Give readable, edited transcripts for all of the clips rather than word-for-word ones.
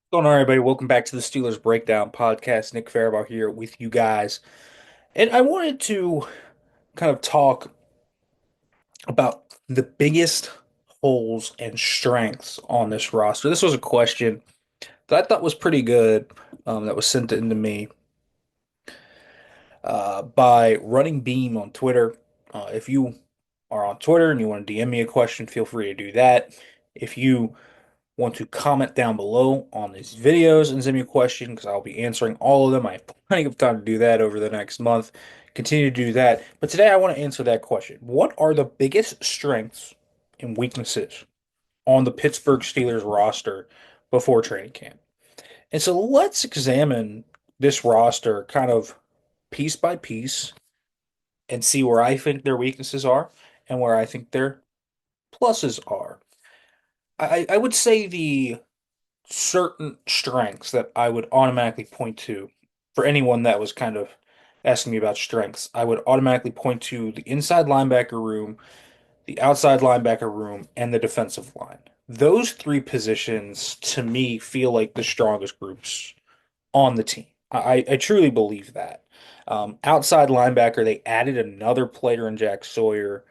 Going on, everybody? Welcome back to the Steelers Breakdown Podcast. Nick Farabaugh here with you guys. And I wanted to kind of talk about the biggest holes and strengths on this roster. This was a question that I thought was pretty good, that was sent in to me by Running Beam on Twitter. If you are on Twitter and you want to DM me a question, feel free to do that. If you want to comment down below on these videos and send me a question because I'll be answering all of them. I have plenty of time to do that over the next month. Continue to do that. But today I want to answer that question. What are the biggest strengths and weaknesses on the Pittsburgh Steelers roster before training camp? And so let's examine this roster kind of piece by piece and see where I think their weaknesses are and where I think their pluses are. I would say the certain strengths that I would automatically point to for anyone that was kind of asking me about strengths. I would automatically point to the inside linebacker room, the outside linebacker room, and the defensive line. Those three positions to me feel like the strongest groups on the team. I truly believe that. Outside linebacker, they added another player in Jack Sawyer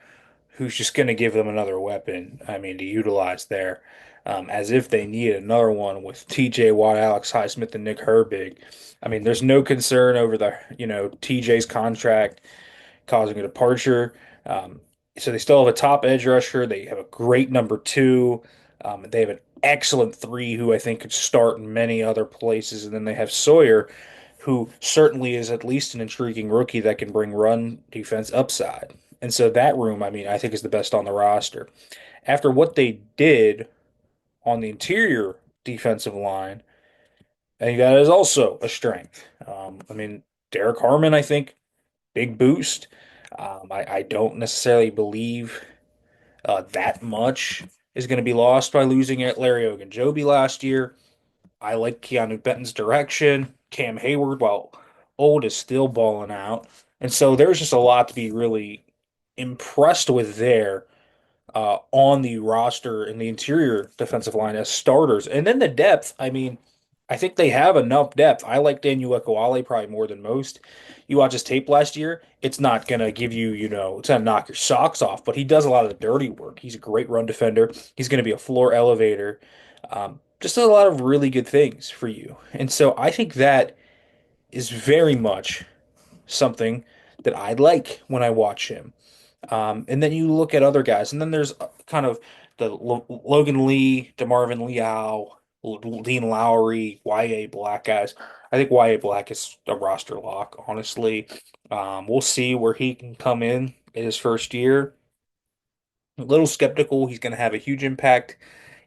who's just going to give them another weapon, I mean, to utilize there, as if they need another one with TJ Watt, Alex Highsmith, and Nick Herbig. I mean, there's no concern over TJ's contract causing a departure. Um, so they still have a top edge rusher. They have a great number two. They have an excellent three who I think could start in many other places. And then they have Sawyer, who certainly is at least an intriguing rookie that can bring run defense upside. And so that room, I mean, I think is the best on the roster. After what they did on the interior defensive line, I think that is also a strength. I mean, Derek Harmon, I think, big boost. I don't necessarily believe that much is going to be lost by losing at Larry Ogunjobi last year. I like Keanu Benton's direction. Cam Hayward, while old, is still balling out. And so there's just a lot to be really impressed with there on the roster in the interior defensive line as starters. And then the depth, I mean, I think they have enough depth. I like Daniel Ekuale probably more than most. You watch his tape last year, it's not going to give you, it's going to knock your socks off, but he does a lot of the dirty work. He's a great run defender. He's going to be a floor elevator. Just a lot of really good things for you. And so I think that is very much something that I like when I watch him. And then you look at other guys, and then there's kind of the Logan Lee, DeMarvin Leal, Dean Lowry, Y.A. Black guys. I think Y.A. Black is a roster lock, honestly. We'll see where he can come in his first year. A little skeptical. He's going to have a huge impact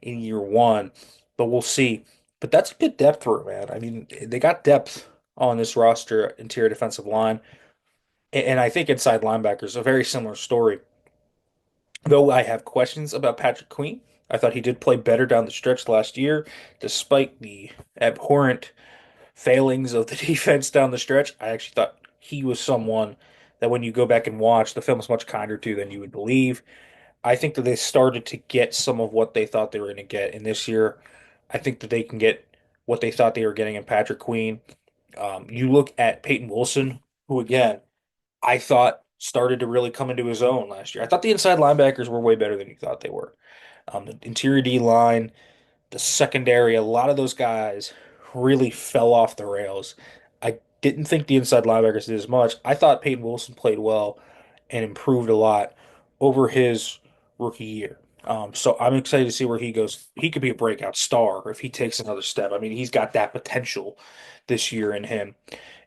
in year one, but we'll see. But that's a good depth room, man. I mean, they got depth on this roster, interior defensive line. And I think inside linebackers, a very similar story. Though I have questions about Patrick Queen, I thought he did play better down the stretch last year, despite the abhorrent failings of the defense down the stretch. I actually thought he was someone that when you go back and watch, the film is much kinder to than you would believe. I think that they started to get some of what they thought they were going to get in this year. I think that they can get what they thought they were getting in Patrick Queen. You look at Peyton Wilson, who again I thought started to really come into his own last year. I thought the inside linebackers were way better than you thought they were. The interior D line, the secondary, a lot of those guys really fell off the rails. I didn't think the inside linebackers did as much. I thought Peyton Wilson played well and improved a lot over his rookie year. So I'm excited to see where he goes. He could be a breakout star if he takes another step. I mean, he's got that potential this year in him.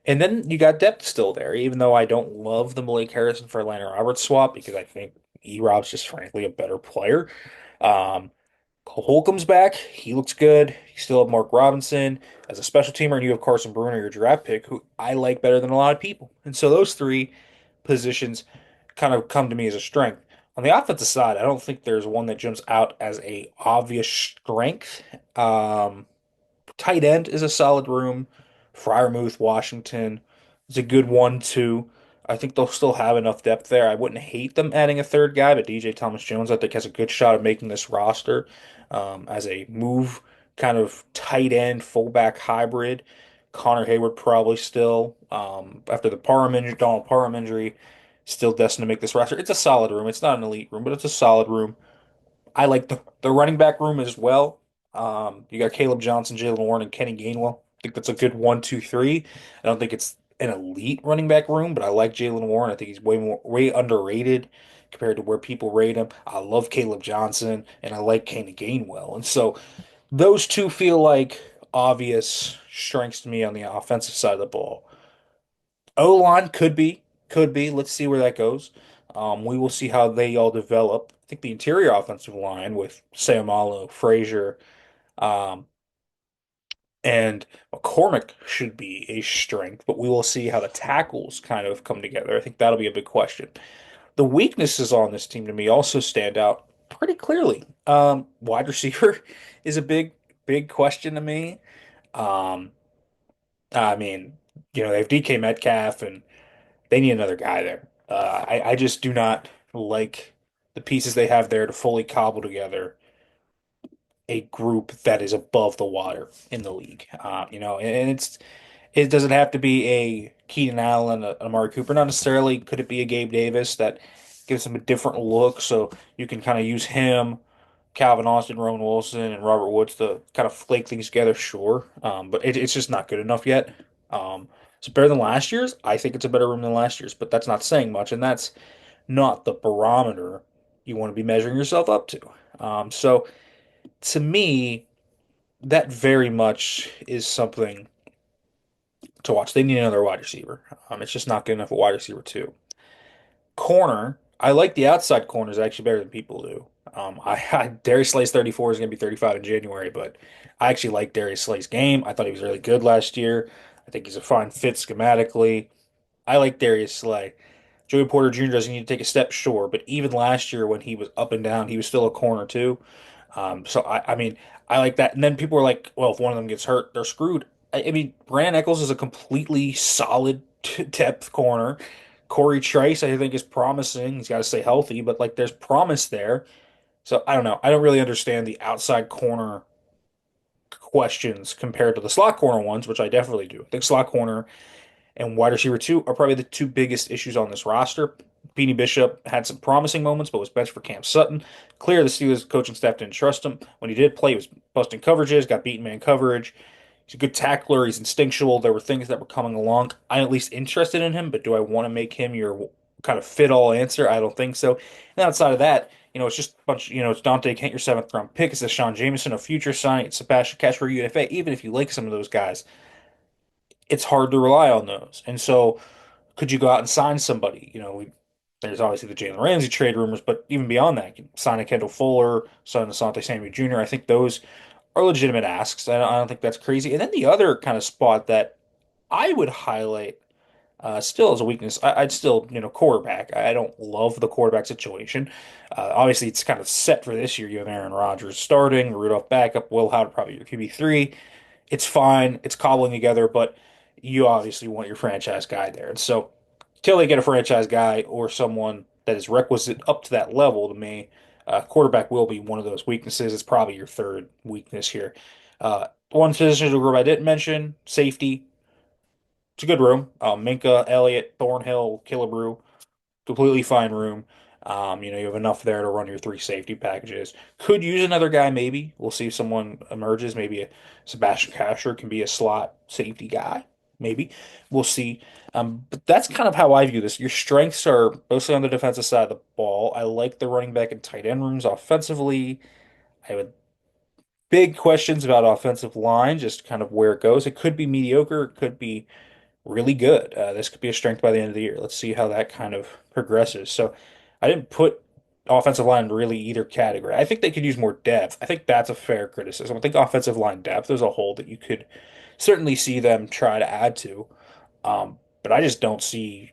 And then you got depth still there, even though I don't love the Malik Harrison for Atlanta Roberts swap because I think E-Rob's just frankly a better player. Um, Cole Holcomb's back. He looks good. You still have Mark Robinson as a special teamer, and you have Carson Bruner, your draft pick, who I like better than a lot of people. And so those three positions kind of come to me as a strength. On the offensive side, I don't think there's one that jumps out as a obvious strength. Tight end is a solid room. Freiermuth, Washington is a good one too. I think they'll still have enough depth there. I wouldn't hate them adding a third guy, but DJ Thomas Jones I think has a good shot of making this roster as a move kind of tight end fullback hybrid. Connor Hayward probably still, after the Parham injury, Donald Parham injury, still destined to make this roster. It's a solid room. It's not an elite room, but it's a solid room. I like the running back room as well. You got Caleb Johnson, Jalen Warren, and Kenny Gainwell. I think that's a good 1, 2, 3. I don't think it's an elite running back room, but I like Jalen Warren. I think he's way underrated compared to where people rate him. I love Caleb Johnson, and I like Kenny Gainwell. And so those two feel like obvious strengths to me on the offensive side of the ball. O-line could be. Let's see where that goes. We will see how they all develop. I think the interior offensive line with Sayamalo, Frazier, um, and McCormick should be a strength, but we will see how the tackles kind of come together. I think that'll be a big question. The weaknesses on this team to me also stand out pretty clearly. Wide receiver is a big question to me. Um, I mean, they have DK Metcalf and they need another guy there. I just do not like the pieces they have there to fully cobble together a group that is above the water in the league. And it doesn't have to be a Keenan Allen, a Amari Cooper, not necessarily. Could it be a Gabe Davis that gives him a different look so you can kind of use him, Calvin Austin, Roman Wilson, and Robert Woods to kind of flake things together? Sure, but it's just not good enough yet. It's better than last year's. I think it's a better room than last year's, but that's not saying much, and that's not the barometer you want to be measuring yourself up to. So to me, that very much is something to watch. They need another wide receiver. It's just not good enough a wide receiver too. Corner, I like the outside corners actually better than people do. Darius Slay's 34 is going to be 35 in January, but I actually like Darius Slay's game. I thought he was really good last year. I think he's a fine fit schematically. I like Darius Slay. Joey Porter Jr. doesn't need to take a step, sure, but even last year when he was up and down, he was still a corner too. I mean, I like that. And then people are like, well, if one of them gets hurt, they're screwed. I mean, Brandon Eccles is a completely solid depth corner. Corey Trice, I think, is promising. He's got to stay healthy, but like, there's promise there. So I don't know. I don't really understand the outside corner questions compared to the slot corner ones, which I definitely do. I think slot corner and wide receiver two are probably the two biggest issues on this roster. Beanie Bishop had some promising moments, but was benched for Cam Sutton. Clear the Steelers coaching staff didn't trust him. When he did play, he was busting coverages, got beaten man coverage. He's a good tackler. He's instinctual. There were things that were coming along. I'm at least interested in him, but do I want to make him your kind of fit all answer? I don't think so. And outside of that, it's just a bunch. It's Dante Kent, your seventh round pick. It's a Sean Jameson, a future sign. It's Sebastian Cashper, UFA. Even if you like some of those guys, it's hard to rely on those. And so, could you go out and sign somebody? There's obviously the Jalen Ramsey trade rumors, but even beyond that, you can sign a Kendall Fuller, sign Asante Samuel Jr. I think those are legitimate asks. I don't think that's crazy. And then the other kind of spot that I would highlight still as a weakness, I'd still, quarterback. I don't love the quarterback situation. Obviously, it's kind of set for this year. You have Aaron Rodgers starting, Rudolph backup, Will Howard probably your QB3. It's fine. It's cobbling together, but you obviously want your franchise guy there. And so, till they get a franchise guy or someone that is requisite up to that level, to me, quarterback will be one of those weaknesses. It's probably your third weakness here. One position group I didn't mention, safety. It's a good room. Minka, Elliott, Thornhill, Killebrew, completely fine room. You have enough there to run your three safety packages. Could use another guy, maybe. We'll see if someone emerges. Maybe a Sebastian Casher can be a slot safety guy. Maybe. We'll see. But that's kind of how I view this. Your strengths are mostly on the defensive side of the ball. I like the running back and tight end rooms offensively. I have big questions about offensive line, just kind of where it goes. It could be mediocre. It could be really good. This could be a strength by the end of the year. Let's see how that kind of progresses. So I didn't put offensive line in really either category. I think they could use more depth. I think that's a fair criticism. I think offensive line depth is a hole that you could certainly see them try to add to. But I just don't see,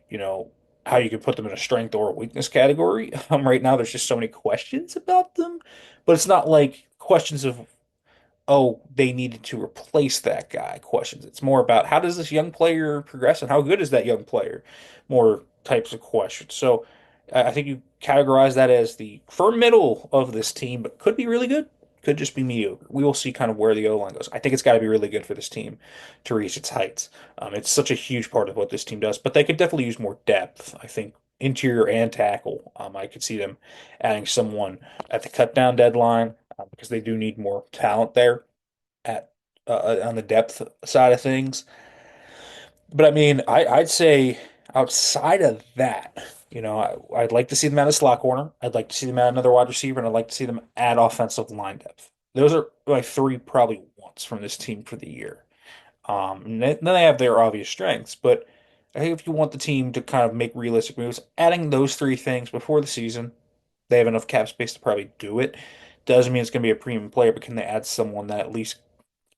how you could put them in a strength or a weakness category. Right now, there's just so many questions about them, but it's not like questions of oh, they needed to replace that guy questions. It's more about how does this young player progress and how good is that young player? More types of questions. So I think you categorize that as the firm middle of this team, but could be really good. could just be mediocre. We will see kind of where the O-line goes. I think it's got to be really good for this team to reach its heights. It's such a huge part of what this team does, but they could definitely use more depth. I think interior and tackle. I could see them adding someone at the cut down deadline because they do need more talent there at on the depth side of things. But I mean, I'd say outside of that, I'd like to see them add a slot corner. I'd like to see them add another wide receiver, and I'd like to see them add offensive line depth. Those are my three probably wants from this team for the year. And then they have their obvious strengths, but I think if you want the team to kind of make realistic moves, adding those three things before the season, they have enough cap space to probably do it. Doesn't mean it's going to be a premium player, but can they add someone that at least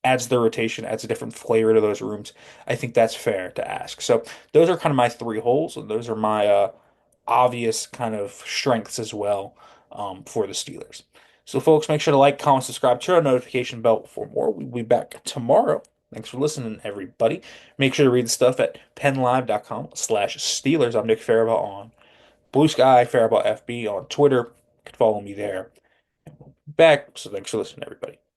adds the rotation, adds a different flavor to those rooms? I think that's fair to ask. So those are kind of my three holes, and those are my obvious kind of strengths as well for the Steelers. So, folks, make sure to like, comment, subscribe, turn on the notification bell for more. We'll be back tomorrow. Thanks for listening, everybody. Make sure to read the stuff at penlive.com/Steelers. I'm Nick Farabaugh on Blue Sky, Farabaugh FB on Twitter. You can follow me there. Back. So, thanks for listening, everybody.